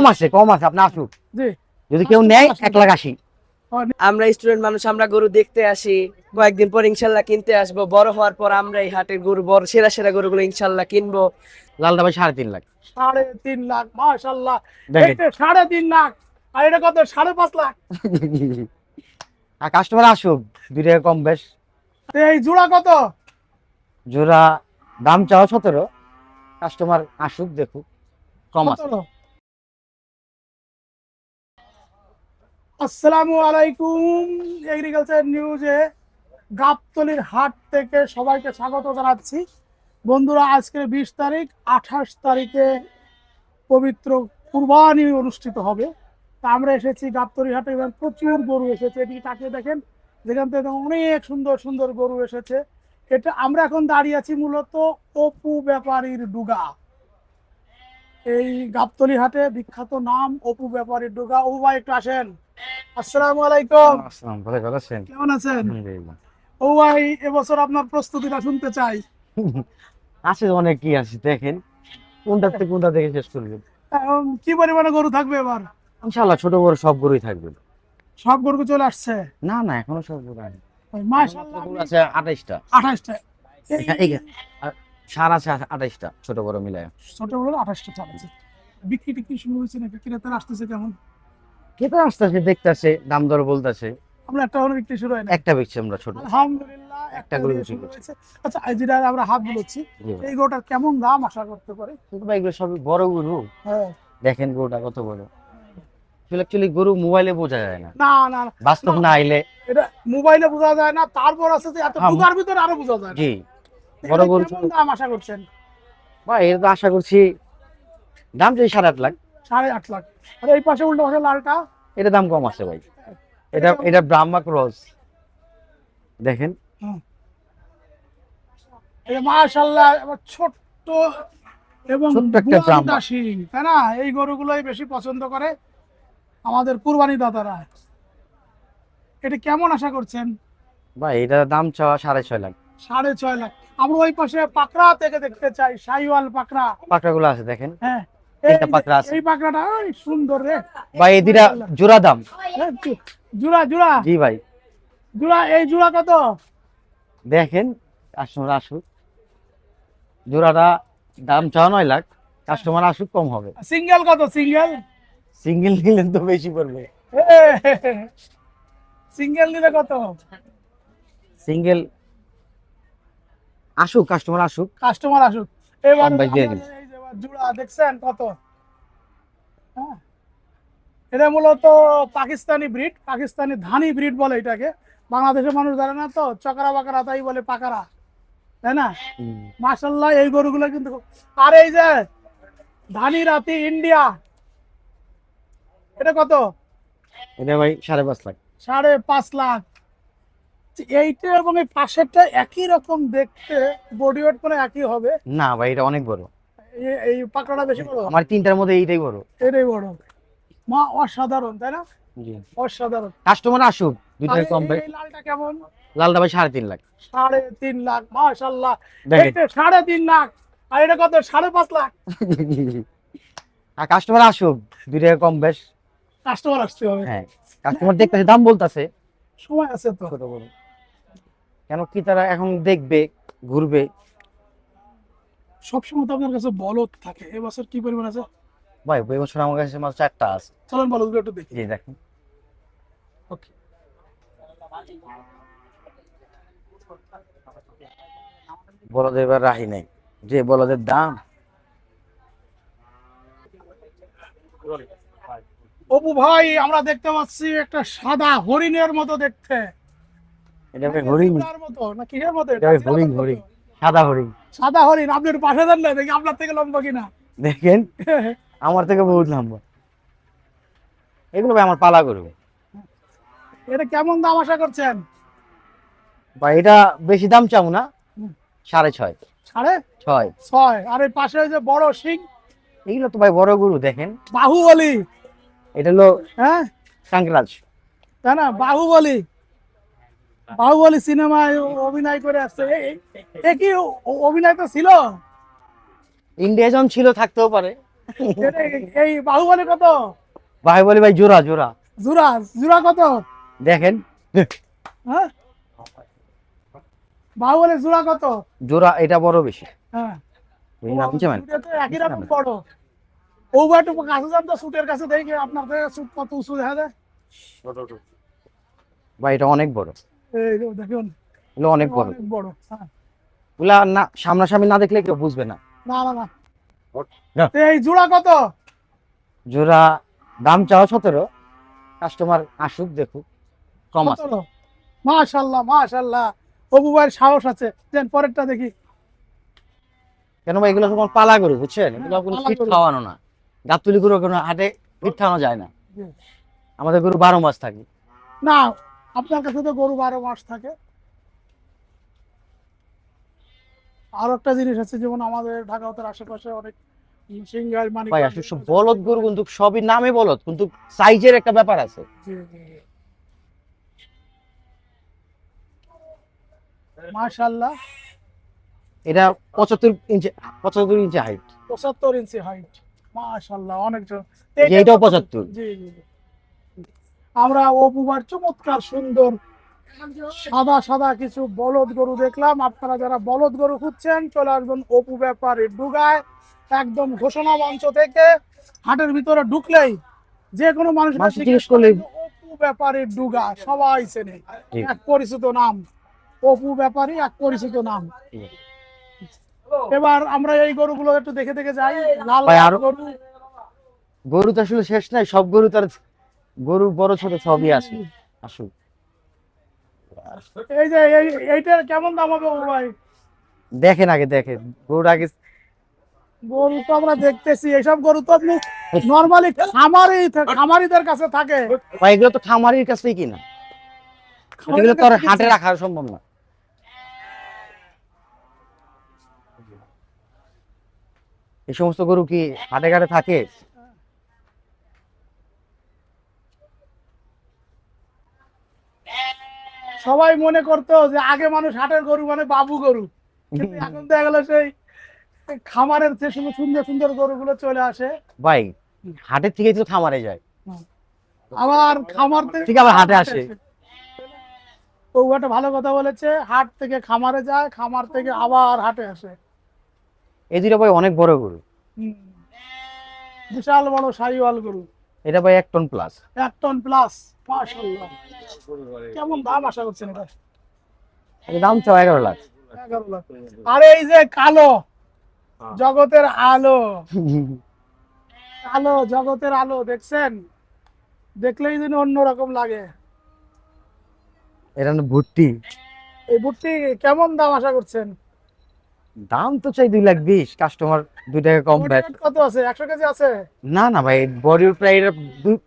কম আছে আপনি আসুক, জি যদি কেউ নেয় 1,80,000। আমরা স্টুডেন্ট মানুষ, আমরা গরু দেখতে আসি, কয়েকদিন পর ইনশাল্লাহ কিনতে আসবো। বড় হওয়ার পর আমরা এই হাটের গরু, বড় সেরা সেরা গরুগুলো ইনশাল্লাহ কিনবো। লালটা ভাই 3.5 লাখ। 3.5 লাখ, মাশাআল্লাহ। দেখেন। এইটা 3.5 লাখ, আর এটা কত? 5.5 লাখ। আর কাস্টমার আসুক, 2 টাকা কম বেশ। তো এই জোড়া কত? জোড়া দাম চাও 17, কাস্টমার আসুক দেখুক, কম আছে। 17। আসসালামু আলাইকুম, এগ্রিকালচার নিউজে গাবতলীর হাট থেকে সবাইকে স্বাগত জানাচ্ছি। বন্ধুরা, আজকে 20 তারিখ, 28 তারিখে পবিত্র কুরবানি অনুষ্ঠিত হবে। তা আমরা এসেছি গাবতলী হাটে, এবং প্রচুর গরু এসেছে। এদিকে তাকিয়ে দেখেন, যেখান থেকে অনেক সুন্দর সুন্দর গরু এসেছে। এটা আমরা এখন দাঁড়িয়ে আছি মূলত অপু ব্যাপারীর ডুগা। এই গাবতলী হাটে বিখ্যাত নাম অপু ব্যাপারীর ডুগা। ও ভাই, একটু আসেন। আসসালামু আলাইকুম, আসসালাম, ভালো আছেন? কেমন আছেন? আলহামদুলিল্লাহ। ও ভাই, এবছর আপনার প্রস্তুতিটা শুনতে চাই। আছে অনেক, কি আছে দেখেন, কোনটা থেকে কোনটা থেকে শেষ করবেন। কি পরিমাণে গরু থাকবে এবার? ইনশাআল্লাহ ছোট বড় সব গরুই থাকবে। সব গরু চলে আসছে? না না, এখনো সব গরু আছে। মাশাআল্লাহ, গরু আছে 28টা। 28টা। আর সার আছে 28টা, ছোট বড় মিলায়। ছোট বড় 28টা চালাচ্ছে। বিক্রি টিক্রি শুরু হয়েছে নাকি? ক্রেতারা আসতেছে কেমন? কেটে আসতেছে, দেখতেছে, দাম দর বলতেছে। আমরা একটা হলো বিক্রি শুরু হয় না? একটা বেচছি আমরা ছোট। আলহামদুলিল্লাহ, একটা গরু দিয়ে বিক্রি শুরু করছি। হয়েছে। আচ্ছা, এই যেটা আমরা হাত বলছি, জি ভাই। এই গরুটার কেমন দাম আশা করতে পারে? কিন্তু ভাই এগুলো সবই বড় গরু। হ্যাঁ। দেখেন গরুটা কত বড়। অ্যাকচুয়ালি গরু মোবাইলে বোঝা যায় না, না না না, বাস্তব না আইলে। এটা মোবাইলে বোঝা যায় না, তারপর আছে যে এত হ্যাঁ, দুগার ভিতরে আরো বোঝা যায় না। জি। বড় এটা গরু কেমন দাম আশা করছেন? ভাই এটা তো আশা করছি দাম চাই 8.5 লাখ। 8.5 লাখ। আর এই পাশে উল্টো পাশে লালটা? এটা দাম কম আছে ভাই। এটা এটা ব্রাহ্মা ক্রস, দেখেন। এই যে মাশাআল্লাহ, এবার ছোট্ট এবং ছোট্ট একটা বুলান্টা ব্রাহ্মা। শিং, তাই না? এই গরুগুলোই বেশি পছন্দ করে আমাদের কুরবানি দাতারা। এটা কেমন আশা করছেন? ভাই এটা দাম চাওয়া 6.5 লাখ। 6.5 লাখ। আমরা ওই পাশে পাকড়া থেকে দেখতে চাই, শাহিওয়াল পাকড়া। পাকড়া গুলো আছে দেখেন, হ্যাঁ, তিনটা পাকড়া আছে। এই পাকড়াটা ওই সুন্দর রে। ভাই এই দুইটা জোড়া দাম। হ্যাঁ, জোড়া জোড়া জি ভাই, জোড়া। এই জোড়া কত? দেখেন, কাস্টমার আসুক। জোড়াটা দাম চাওয়া 9 লাখ, কাস্টমার আসুক, কম হবে। সিঙ্গেল কত? সিঙ্গেল সিঙ্গেল নিলেন তো বেশি পড়বে। সিঙ্গেল নিলে কত? সিঙ্গেল আসুক, কাস্টমার আসুক। কাস্টমার আসুক। এবার কম বেশ দিয়ে আমরা দিন। এই যে এবার জোড়া দেখছেন কত? হ্যাঁ, এটা মূলত পাকিস্তানি ব্রিড, পাকিস্তানি ধানি ব্রিড বলে এটাকে। বাংলাদেশের মানুষ জানে না তো, চকরা বাকরা তাই বলে পাকড়া, তাই না? মাশাআল্লাহ, এই গরুগুলো কিন্তু। আর এই যে ধানি রাতি ইন্ডিয়া, এটা কত? এটা ভাই 5.5 লাখ। 5.5 লাখ। এইটা এবং এই পাশেরটা একই রকম দেখতে, বডি ওয়েট করে একই হবে। না ভাই এটা অনেক বড়। এই পাকড়াটা বেশি বড়? আমার তিনটার মধ্যে এইটাই বড়। এটাই বড়। মা, অসাধারণ, তাই না? জি। অসাধারণ। কাস্টমার আসুক, আর দুইটার কম ভাই। এই লালটা কেমন? লালটা ভাই 3.5 লাখ। 3.5 লাখ, মাশাআল্লাহ। দেখেন। এইটা 3.5 লাখ, আর এটা কত? 5.5 লাখ। আর কাস্টমার আসুক, 2 টাকা কম বেশ। কাস্টমার আসতে হবে। হ্যাঁ, কাস্টমার দেখতেছে, দাম বলতেছে। সময় আছে তো। ছোট বড় কেন কি, তারা এখন দেখবে, ঘুরবে। সবসময় তো আপনার কাছে বলদ থাকে, এবছর কি পরিমাণ আছে? ভাই এই বছর আমার কাছে মাত্র 4টা আছে। চলেন বলদগুলো একটু দেখি। জি দেখেন। ওকে। বলদের এবার রাহি নাই, যে বলদের দাম। অপু ভাই, আমরা দেখতে পাচ্ছি একটা সাদা হরিণের মতো দেখতে। এটা ভাই হরিণ। জিবরার মতো না কিসের মতো? এটা ভাই হরিণ, জিরাফের মতো? হরিণ, সাদা হরিণ। সাদা হরিণ। আপনি একটু পাশে দেন না, দেখি আপনার থেকে লম্বা কিনা। দেখেন, আমার থেকে বহুত লম্বা। এগুলো ভাই আমার পালা করবে। এটা কেমন দাম আশা করছেন? ভাই এটা বেশি দাম চাও না, 6.5। 6.5। 6.5। আর এই পাশে ওই যে বড় সিং, এগুলো তো ভাই বড় গরু, দেখেন। বাহুবলী। এটা হলো হ্যাঁ, কাঙ্করাজ। তাই না? বাহুবলী। বাহুবলী সিনেমায় অভিনয় করে আসছে। এ কি অভিনয় তো ছিল? ইন্ডিয়া যখন ছিল থাকতেও পারে। এই বাহুবলী কত? ভাই বলি ভাই জোড়া জোড়া জোড়া জোড়া কত? দেখেন, হ্যাঁ বাহুবলী জোড়া কত? জোড়া এটা বড় বেশি। হ্যাঁ এই নাম চেনেন? সুটে তো একই রকম বড়। ও একটু কাছে যান তো, সুটের কাছে দেখি আপনার থেকে সুট কত উঁচু দেখা যায়। ভাই এটা অনেক বড়, এই যে দেখুন এগুলো অনেক বড়। অনেক বড়। হ্যাঁ। ওগুলা না সামনাসামনি না দেখলে কেউ বুঝবে না। না না না না। তো এই জোড়া কত? জোড়া দাম চাও 17, কাস্টমার আসুক দেখুক, কম আছে। 17? মাশাআল্লাহ মাশাআল্লাহ, অপু ভাইয়ের সাহস আছে। দেন পরেরটা দেখি। কেন ভাই এগুলো তোমার পালা গরু, বুঝছেন? এগুলো কোনো পালা ফিট গরু। খাওয়ানো না, গাবতলি গরু কোনো হাটে ফিট খাওয়ানো যায় না। জি। আমাদের গরু 12 মাস থাকে। না আপনার কাছে তো গরু 12 মাস থাকে। আর একটা জিনিস আছে, যেমন আমাদের ঢাকা উত্তর আশেপাশে অনেক সিঙ্গাল মানিক। ভাই আসলে সব বলদ গরু, কিন্তু সবই নামে বলদ, কিন্তু সাইজের একটা ব্যাপার আছে। মাশাআল্লাহ, এটা 75 ইঞ্চি, 75 ইঞ্চি হাইট। 75 ইঞ্চি হাইট। মাশাআল্লাহ অনেক জন। এইটাও 75। জি জি জি। আমরা অপুবার চমৎকার সুন্দর সাদা সাদা কিছু বলদ গরু দেখলাম। আপনারা যারা বলদ গরু খুঁজছেন চলে আসবেন অপু ব্যাপারী ডুগায়। একদম ঘোষণা মঞ্চ থেকে হাটের ভিতরে ঢুকলেই যে কোনো মানুষ মানুষ জিজ্ঞেস করলে অপু ব্যাপারী ডুগা, সবাই চেনে। জি। এক পরিচিত নাম, অপু ব্যাপারী এক পরিচিত নাম। জি। এবার আমরা এই গরুগুলো একটু দেখে দেখে যাই। লাল ভাই, লাল আরো- গরু। গরু তো আসলে শেষ নাই, সব গরু তার গরু বড় ছোট সবই আছে। আসুক এই যে এইটার কেমন দাম হবে অপু ভাই? দেখেন, আগে দেখেন গরুর আগে। গরু তো আমরা দেখতেছি, এইসব গরু তো আপনি নরমালি খামারিদের কাছে থাকে। ভাই এগুলো তো খামারির কাছেই কিনা, এগুলো তো আর হাটে রাখা সম্ভব না। এই সমস্ত গরু কি হাটে ঘাটে থাকে? সবাই মনে করতো যে আগে মানুষ হাটের গরু মানে বাবু গরু, কিন্তু এখন দেখা গেল সেই খামারের যে সুন্দর সুন্দর গরুগুলো চলে আসে। ভাই হাটের থেকেই তো খামারে যায়, আবার খামার থেকে ঠিক আবার হাটে আসে। ও একটা ভালো কথা বলেছে, হাট থেকে খামারে যায়, খামার থেকে আবার হাটে আসে। এই দুটো ভাই অনেক বড় গরু। হুম। বিশাল বড় শাহিওয়াল গরু, এটা ভাই 1 টন প্লাস। 1 ton plus. মাশাআল্লাহ, কেমন দাম আশা করছেন এটা? এর দাম চাও 11 লাখ। 11 লাখ। আর এই যে কালো জগতের আলো, আলো জগতের আলো দেখছেন, দেখলেই যেন অন্যরকম লাগে। এটা না ভুট্টি, এই বুটটি কেমন দাম আশা করছেন? দাম তো চাই 2,20,000, কাস্টমার 2 টাকা কম বডি ব্যাট। ওয়েট কত আছে? 100 কেজি আছে? না না ভাই, বডির প্রায়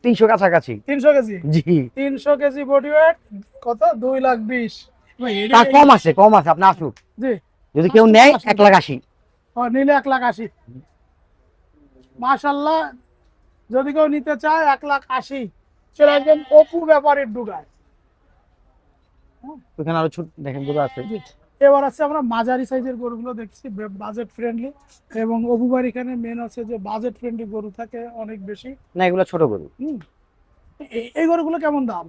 300 কাছাকাছি। 300 কেজি? জি, 300 কেজি বডি ওয়েট কত? 2,20,000। ভাই এটা তা কম আছে, কম আছে, আপনি আসুন। জি, যদি কেউ নেয় 1,80,000। নিলে 1,80,000। মাশাআল্লাহ, যদি কেউ নিতে চায় 1,80,000 চলে আসবেন অপু ব্যাপারীর ডুগায়। ওখানে আরো ছোট দেখেন গরু আছে। জি। এবার আছে আমরা মাঝারি সাইজের গরুগুলো দেখছি, বাজেট ফ্রেন্ডলি। এবং অপুবার এখানে মেন আছে যে বাজেট ফ্রেন্ডলি গরু থাকে অনেক বেশি। না এগুলো ছোট গরু। হুম। এই গরুগুলো কেমন দাম?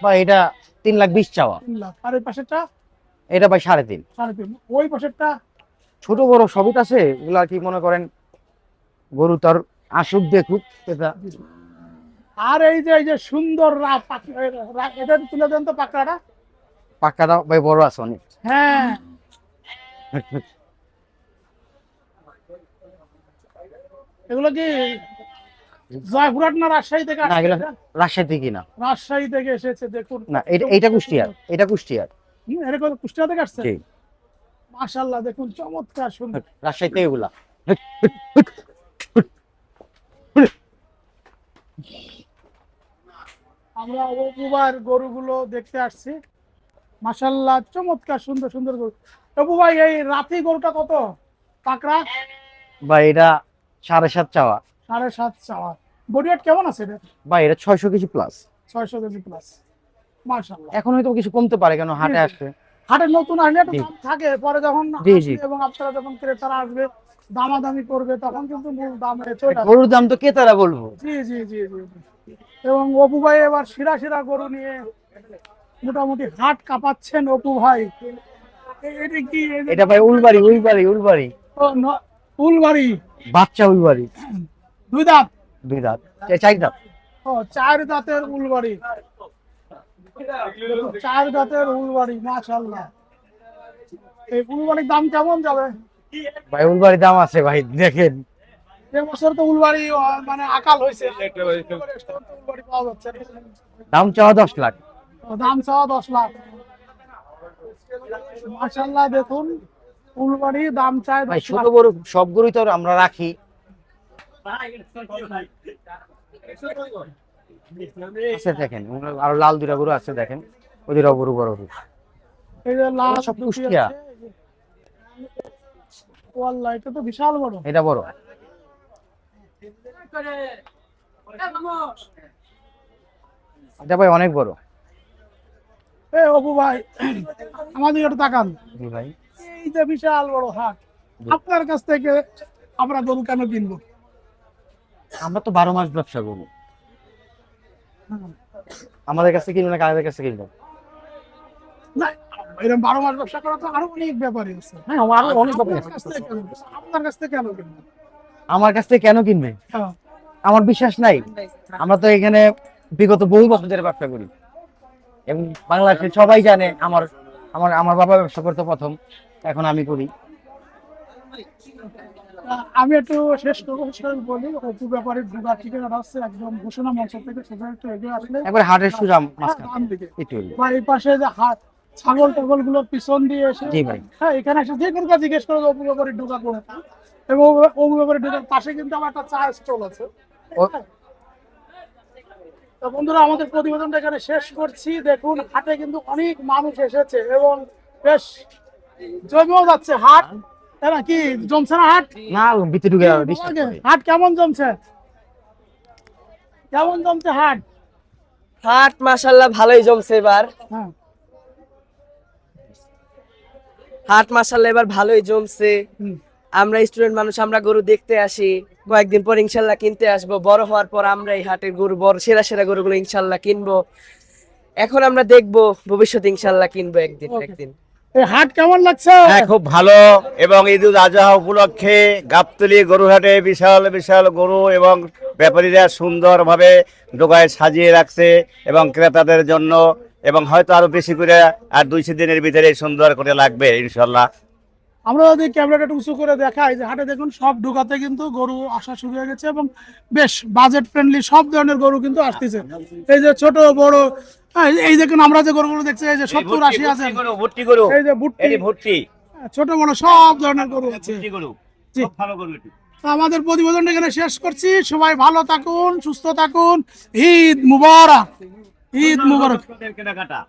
বা এটা 3,20,000 চাওয়া। 3 লাখ। আর এই পাশেরটা? এটা ভাই 3.5। 3.5। ওই পাশেরটা? ছোট বড় সবই আছে, এগুলা কি মনে করেন গরু তার আসুক দেখুক এটা। আর এই যে সুন্দর এটা তুলে দেন তো পাকড়াটা। পাক্কাটা ভাই বড় আছে অনেক। হ্যাঁ, এগুলো কি জয়পুরহাট না রাজশাহী থেকে না আসছে এগুলা এটা? রাজশাহী থেকে না। রাজশাহী থেকে এসেছে, দেখুন। না এটা কুষ্টিয়ার, এটা কুষ্টিয়ার। এটা কত কুষ্টিয়া থেকে আসছে? জি, মাশাআল্লাহ, দেখুন চমৎকার সুন্দর। রাজশাহী থেকে এগুলা। আমরা অপুবার গরুগুলো দেখতে আসছি। মাশাআল্লাহ, চমৎকার সুন্দর সুন্দর গরু। অপু ভাই, এই রাতি গরুটা কত? পাকড়া? ভাই এটা 7.5 চাওয়া। 7.5 চাওয়া। বডি ওয়েট কেমন আছে এটা? ভাই এটা 600 কেজি প্লাস। 600 KG plus. মাশাআল্লাহ। এখন হয়তো কিছু কমতে পারে, কেন হাটে আসছে। হাটে নতুন আসলে একটু জি। দাম থাকে, পরে যখন জি, আসবে জি। এবং আপনারা যখন ক্রেতারা আসবে দামাদামি করবে তখন কিন্তু মূল দাম চলে আসবে। গরুর দাম তো ক্রেতারা বলবো। জি জি জি জি জি। এবং অপু ভাই এবার শিরা শিরা গরু নিয়ে মোটামুটি হাট কাঁপাচ্ছেন অপু ভাই। এটা কি এই যে এটা ভাই উলবাড়ি উলবাড়ি উলবাড়ি ফুলবাড়ি বাচ্চা উলবাড়ি, দুই দাঁত, 2 দাঁত 4 দাঁত। ও 4 দাঁতের উলবাড়ি, 4 দাঁতের উলবাড়ি, মাশাআল্লাহ। এই উলবাড়ির দাম কেমন যাবে? ভাই উলবাড়ি দাম আছে ভাই, দেখেন। এবছর তো উলবাড়ি মানে আকাল হয়েছে, উলবাড়ি পাওয়া যাচ্ছে না। দাম চাওয়া 10 লাখ। দাম চাওয়া 10 লাখ। মাশাআল্লাহ, দেখুন উলবাড়ি দাম চায় ভাই 10 ছোট লাখ। বড় সব গরুই তো আমরা রাখি। আছে দেখেন, আরো লাল 2টা গরু আছে দেখেন, ওই 2টা গরু বড় গরু। এই যে লাল সব দুটি কুষ্টিয়া। আছে, এই যে। ওয়াল্লাহ, এটা তো বিশাল বড়। এটা বড়। এটা ভাই অনেক বড়। এই অপু ভাই, আমাদের একটু তাকান। জি ভাই। এই যে বিশাল বড় হাট, আপনার কাছ থেকে আমরা গরু কেন কিনবো? আমরা তো 12 মাস ব্যবসা করি। আমাদের কাছে কিনবে না কাদের কাছে কিনবে? না, এরকম 12 মাস ব্যবসা করা তো আরো অনেক ব্যাপারই আছে। হ্যাঁ, আরো অনেক ব্যাপার আপনার আছে। কাছ থেকে কেন? আপনার কাছ থেকে কেন কিনবো? আমার কাছ থেকে কেন কিনবে? হ্যাঁ। আমার বিশ্বাস নাই। আমরা তো এখানে বিগত বহু বছর ধরে ব্যবসা করি এবং বাংলাদেশে সবাই জানে আমার আমার আমার বাবা ব্যবসা করতে প্রথম, এখন আমি করি। আমি একটু শেষ করবো, শেষ করে বলি অপু ব্যাপারের ঢোকার ঠিকানাটা হচ্ছে একদম ঘোষণা মঞ্চ থেকে সোজা একটু এগিয়ে আসলে একবার হাটের সুরাম হ্যাঁ, মাঝখানে ডান দিকে একটু হইলো। বা এই পাশে যে ছাগল টাগল গুলো পিছন দিয়ে এসে, জি ভাই। হ্যাঁ, এখানে এসে যে কোনো কাজ জিজ্ঞেস করে অপু ব্যাপারের ঢোকা করে, এবং অপু ব্যাপারের ঢোকার পাশে কিন্তু আমার একটা চা স্টল আছে। ও- হ্যাঁ। তো বন্ধুরা, আমাদের প্রতিবেদনটা এখানে শেষ করছি। দেখুন হাটে কিন্তু অনেক মানুষ এসেছে এবং বেশ জমেও যাচ্ছে হাট, তাই না? কি জমছে না হাট? না ভিতরে ঢুকে কি ডিস্টার্ব বলা করে। যায়? হাট কেমন জমছে? কেমন জমছে হাট? হাট মাশাল্লাহ ভালোই জমছে এবার। হ্যাঁ, হাট মাশাল্লাহ এবার ভালোই জমছে। হুম। আমরা স্টুডেন্ট মানুষ, আমরা গরু দেখতে আসি, কয়েকদিন পর ইনশাল্লাহ কিনতে আসবো। বড় হওয়ার পর আমরা এই হাটের গরু, বড় সেরা সেরা গরুগুলো ইনশাল্লাহ কিনবো। এখন আমরা দেখবো, ভবিষ্যতে ইনশাল্লাহ কিনবো একদিন Okay. একদিন। এই হাট কেমন লাগছে? হ্যাঁ, খুব ভালো। এবং ঈদ উল আজহা উপলক্ষে গাবতলী গরুহাটে বিশাল বিশাল গরু এবং ব্যাপারীরা সুন্দরভাবে ডোগায় সাজিয়ে রাখছে এবং ক্রেতাদের জন্য, এবং হয়তো আরো বেশি করে আর 200 দিনের ভিতরে সুন্দর করে লাগবে ইনশাল্লাহ। আমরা যদি ক্যামেরাটা একটু উঁচু করে দেখাই, যে হাটে দেখুন সব ঢোকাতে কিন্তু গরু আসা শুরু হয়ে গেছে এবং বেশ বাজেট ফ্রেন্ডলি সব ধরনের গরু কিন্তু আসতেছে। এই যে ছোট বড়, হ্যাঁ, এই দেখুন আমরা যে গরুগুলো দেখছি, এই যে 70-80 আছে, ভর্তি গরু, এই যে বুট্টি, এটি ভর্তি ছোট বড় সব ধরনের গরু আছে। ভর্তি গরু, জি। খুব ভালো গরু এটি। তো আমাদের প্রতিবেদনটা এখানে শেষ করছি। সবাই ভালো থাকুন, সুস্থ থাকুন। ঈদ মুবারক, ঈদ মুবারক। কেনাকাটা